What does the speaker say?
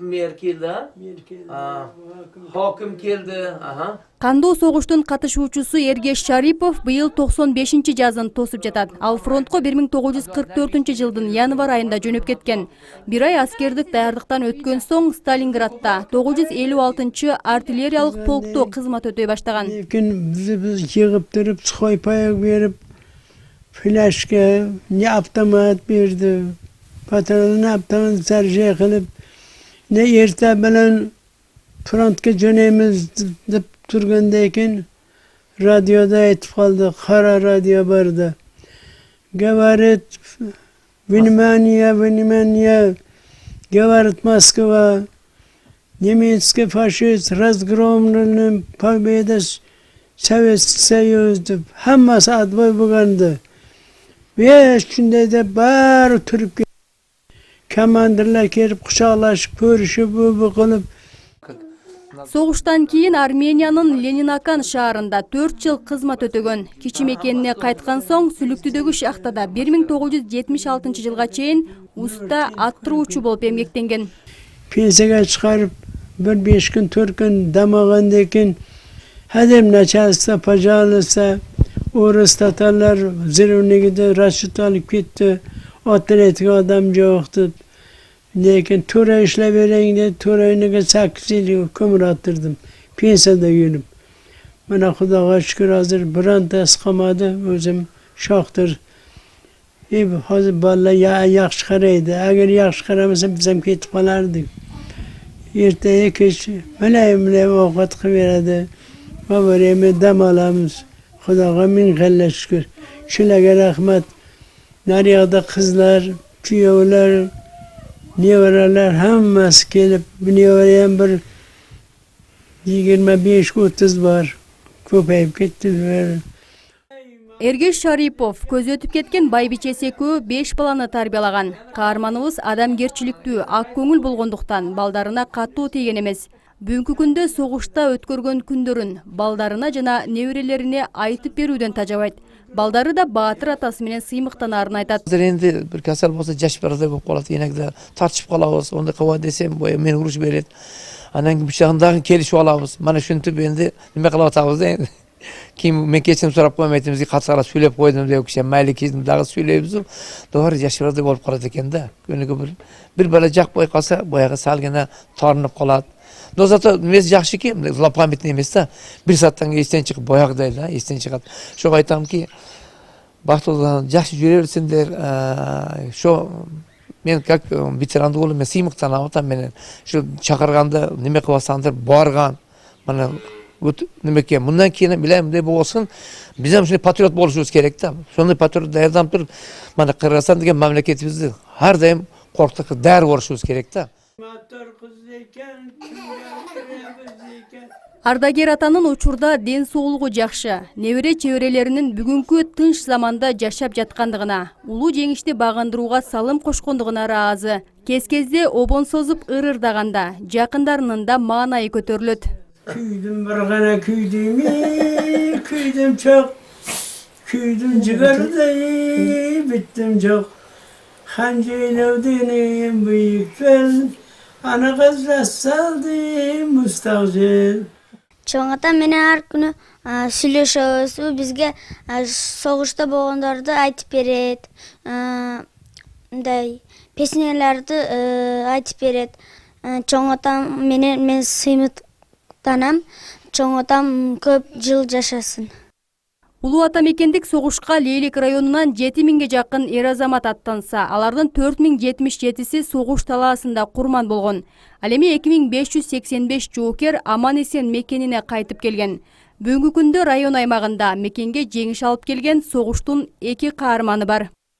Mer keldi. Hokim keldi. Кандуу согуштун катышуучусу Эргеш Шарипов быйыл 95-чи жазын тосуп жатат. Ал фронтко 1944-жылдын январь айында жөнөп кеткен. Бир ай аскердик даярдыктан өткөн соң Сталинградта 956-чы артиллериялык полкто кызмат өтөй баштаган. Biz yığıp durup skoypayak verip flaşka ne avtomat verdi. Patronun avtomat tercih kılıp ne erta bilen frontga jo'naymiz deb turgandayken radyoda aytib qoldi, qara radio barda. Говорит, внимание, говорит Москва, немецкий фашист разгромлен, победа Sovyetский Союз deb hammasi advoy bo'lgandi. 5 kunda deb bari turib komandirlar kelib quchoqlashib, ko'rishib, bu qilib. Согуштан кийин Армениянын Ленинакан шаарында 4 жыл кызмат өтөгөн. Кичи мекенине кайткан соң Сүлүктүдөгү шахтада 1976-жылга чейин уста аттыруучу болуп эмгектенген. Pensiyaga chiqarib, 5 kun 4 kun damagandan keyin hadem начальство, пожалуйста, O'ris tatarlar zirvligida rashid olib ketdi. Otletga odam yo'q deb. Lekin to'ra ishlavering deb to'rayniga 8 yil ko'mir ottirdim. Pensiyada yurib. Mana Xudoga shukr hozir birontasi qolmadi, o'zim shoxdir. Hozir bolalar yaxshi qaraydi. Agar yaxshi qaramasa biz ham ketib qolardik. Ertaga kech mana ovqat qilib beradi. Babaraymi dam olamiz. Xudoga ming xalla shukr. Shularga rahmat. Naryoqda qizlar, kuyovlar, nevaralar hammasi kelib, nevara ham bir 25-30 bor. Ko'payib ketdilar. Эргеш Шарипов көз өтүп кеткен байбичеси экөө 5 баланы тарбиялаган. Каарманыбыз адамгерчиликтүү, ак көңүл болгондуктан балдарына катуу тийген эмес. Бүгүнкү күндө согушта өткөргөн күндөрүн балдарына жана неберелерине айтып берүүдөн тажабайт. Балдары да баатыр атасы менен сыймыктанаарын айтат. Энди бир касал болсо жаш барда болуп калат, энегде тартышып калабыз. Онда кыба десем, мен уруш берет. Анан бычагындагы келишип алабыз. Мана ушинтип энди неме кылып атабыз да. Ким мен кечим сурап коймайтымыз, катсара сүйлөп койдум деп киши майли кезим дагы сүйлөйбүз. Доор жаш барда болуп калат экен да. Көнүгө бир бала жакпай калса, баягы салгына тарынып калат. Но зато мес жакшы ки, злопамятный эмес да. Бир сааттан кийин эстен чыгып боягдай да, эстен чыгат. Ошого айтам ки, бактылдан жакшы жүрө берсиңдер. Шо мен как ветеранды болуп мен сыймыктанып атам менен. Шу чакырганда неме кыласаңдар барган. Мана немеке мындан кийин билем мындай болсун. Биз ham ушундай патриот болушубуз керек да. Сондай патриот даярданып туруп, мана Кыргызстан деген мамлекетибизди ар дайым корктукка даяр болушубуз керек да. Ардагер атанын учурда ден соолугу жакшы. Небере чеберелеринин бүгүнкү тынч заманда жашап жаткандыгына, улуу жеңишти багындырууга салым кошкондугуна ыраазы. Кез-кезде обон созуп ырырдаганда жакындарынын да маанайы көтөрүлөт. Küydüm bir gana küydüm, küydüm çok, küydüm cigarda, bittim çok. Hancıylevdinim büyük fel, ana kızla saldım müstahcil. Чоңата менен ар күнү сүйлөшөбүз. Бизге согушта болгондорду айтып берет. Мындай песнелерди айтып берет. Чоңатам менен мен сыймыктанам. Чоңатам көп жыл жашасын. Улуу ата мекендик согушка Лейлик районунан 7000ге жакын эр азамат аттанса, алардын 4077си согуш талаасында курман болгон. Ал эми 2585 жоокер аман-эсен мекенине кайтып келген. Бүгүнкү күндө район аймагында мекенге жеңиш алып келген согуштун 2 каарманы бар.